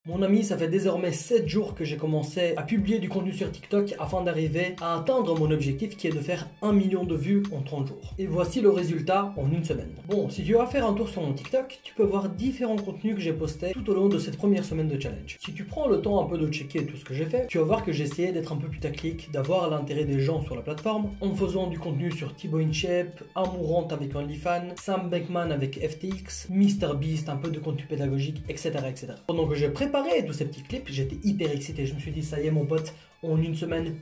Mon ami, ça fait désormais 7 jours que j'ai commencé à publier du contenu sur TikTok afin d'arriver à atteindre mon objectif qui est de faire 1 million de vues en 30 jours. Et voici le résultat en une semaine. Bon, si tu vas faire un tour sur mon TikTok, tu peux voir différents contenus que j'ai postés tout au long de cette première semaine de challenge. Si tu prends le temps un peu de checker tout ce que j'ai fait, tu vas voir que j'ai essayé d'être un peu putaclic, d'avoir l'intérêt des gens sur la plateforme, en faisant du contenu sur Thibaut InShape, Amourante avec OnlyFans, Sam Beckman avec FTX, MrBeast, un peu de contenu pédagogique, etc. etc. Pendant que j'ai préparé tous ces petits clips, j'étais hyper excité. Je me suis dit, ça y est mon pote, en une semaine,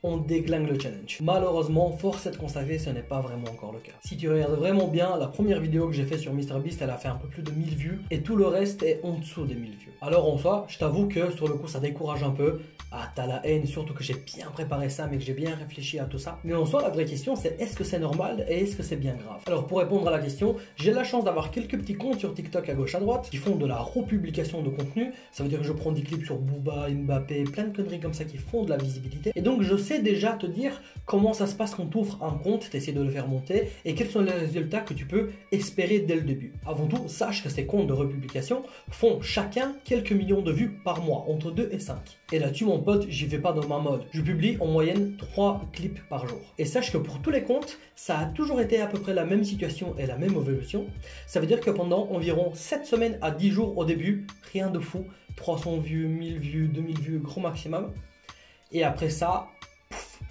on déglingue le challenge. Malheureusement, force est de constater, ce n'est pas vraiment encore le cas. Si tu regardes vraiment bien, la première vidéo que j'ai fait sur MrBeast, elle a fait un peu plus de 1000 vues et tout le reste est en dessous des 1000 vues. Alors en soi, je t'avoue que sur le coup, ça décourage un peu. Ah, t'as la haine, surtout que j'ai bien préparé ça, mais que j'ai bien réfléchi à tout ça. Mais en soi, la vraie question, c'est est-ce que c'est normal et est-ce que c'est bien grave? Alors pour répondre à la question, j'ai la chance d'avoir quelques petits comptes sur TikTok à gauche à droite qui font de la republication de contenu. Ça veut dire que je prends des clips sur Booba, Mbappé, plein de conneries comme ça qui font de la visibilité. Et donc je sais déjà te dire comment ça se passe quand tu ouvres un compte, tu essaies de le faire monter et quels sont les résultats que tu peux espérer dès le début. Avant tout, sache que ces comptes de republication font chacun quelques millions de vues par mois, entre 2 et 5. Et là-dessus, mon pote, j'y vais pas dans ma mode. Je publie en moyenne 3 clips par jour. Et sache que pour tous les comptes, ça a toujours été à peu près la même situation et la même évolution. Ça veut dire que pendant environ 7 semaines à 10 jours au début, rien de fou, 300 vues, 1000 vues, 2000 vues, grand maximum. Et après ça,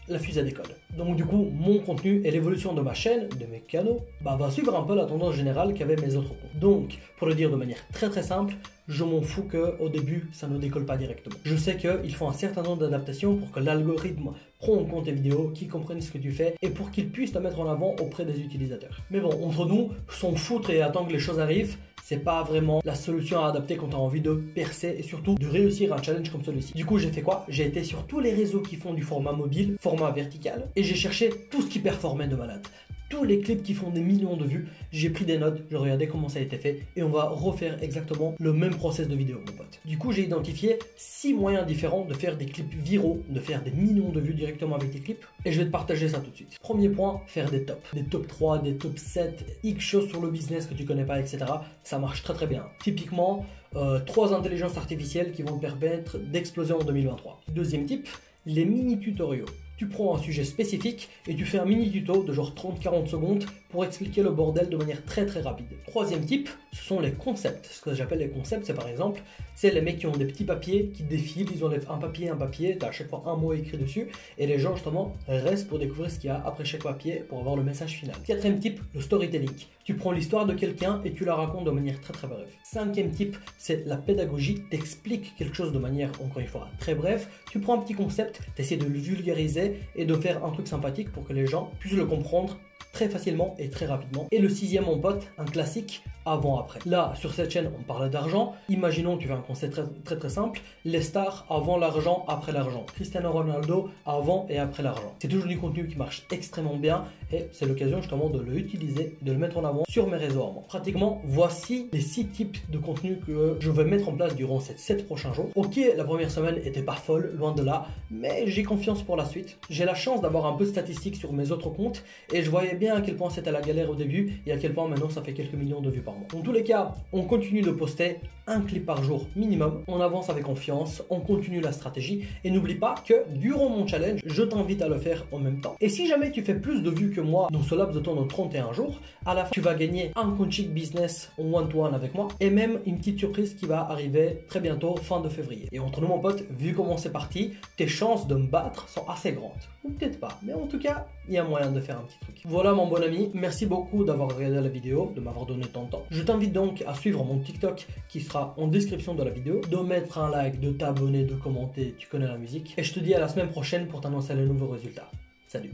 la fusée décolle. Donc du coup, mon contenu et l'évolution de ma chaîne, de mes canaux, va suivre un peu la tendance générale qu'avaient mes autres comptes. Donc, pour le dire de manière très simple, je m'en fous qu'au début, ça ne décolle pas directement. Je sais qu'il faut un certain nombre d'adaptations pour que l'algorithme prenne en compte tes vidéos, qu'il comprenne ce que tu fais et pour qu'il puisse te mettre en avant auprès des utilisateurs. Mais bon, entre nous, s'en foutre et attendre que les choses arrivent, c'est pas vraiment la solution à adapter quand tu as envie de percer et surtout de réussir un challenge comme celui-ci. Du coup, j'ai fait quoi? J'ai été sur tous les réseaux qui font du format mobile, format vertical, et j'ai cherché tout ce qui performait de malade. Tous les clips qui font des millions de vues, j'ai pris des notes, je regardais comment ça a été fait et on va refaire exactement le même process de vidéo, mon pote. Du coup, j'ai identifié 6 moyens différents de faire des clips viraux, de faire des millions de vues directement avec tes clips et je vais te partager ça tout de suite. Premier point, faire des tops. Des top 3, des top 7, X choses sur le business que tu connais pas, etc. Ça marche très bien. Typiquement, 3 intelligences artificielles qui vont te permettre d'exploser en 2023. Deuxième type, les mini tutoriaux. Tu prends un sujet spécifique et tu fais un mini tuto de genre 30-40 secondes pour expliquer le bordel de manière très rapide. Troisième type, ce sont les concepts. Ce que j'appelle les concepts, c'est par exemple, c'est les mecs qui ont des petits papiers qui défilent, ils enlèvent un papier, tu as à chaque fois un mot écrit dessus et les gens justement restent pour découvrir ce qu'il y a après chaque papier pour avoir le message final. Quatrième type, le storytelling. Tu prends l'histoire de quelqu'un et tu la racontes de manière très brève. Cinquième type, c'est la pédagogie. T'expliques quelque chose de manière, encore une fois, très brève. Tu prends un petit concept, tu essaies de le vulgariser et de faire un truc sympathique pour que les gens puissent le comprendre très facilement et très rapidement. Et le sixième, mon pote, un classique, avant-après. Là, sur cette chaîne, on parle d'argent. Imaginons, tu fais un concept très simple. Les stars avant l'argent, après l'argent. Cristiano Ronaldo avant et après l'argent. C'est toujours du contenu qui marche extrêmement bien et c'est l'occasion justement de l'utiliser, de le mettre en avant sur mes réseaux à moi. Pratiquement, voici les 6 types de contenus que je vais mettre en place durant ces 7 prochains jours. Ok, la première semaine était pas folle, loin de là, mais j'ai confiance pour la suite. J'ai la chance d'avoir un peu de statistiques sur mes autres comptes et je voyais bien à quel point c'était la galère au début et à quel point maintenant ça fait quelques millions de vues par mois. Dans tous les cas, on continue de poster un clip par jour minimum, on avance avec confiance, on continue la stratégie et n'oublie pas que durant mon challenge, je t'invite à le faire en même temps. Et si jamais tu fais plus de vues que moi dans ce laps de temps de 31 jours, à la fin tu vas gagner un coaching business en one-to-one avec moi et même une petite surprise qui va arriver très bientôt, fin de février. Et entre nous mon pote, vu comment c'est parti, tes chances de me battre sont assez grandes. Ou peut-être pas, mais en tout cas, il y a moyen de faire un petit truc. Voilà mon bon ami, merci beaucoup d'avoir regardé la vidéo, de m'avoir donné ton temps. Je t'invite donc à suivre mon TikTok qui sera en description de la vidéo, de mettre un like, de t'abonner, de commenter, tu connais la musique. Et je te dis à la semaine prochaine pour t'annoncer les nouveaux résultats. Salut!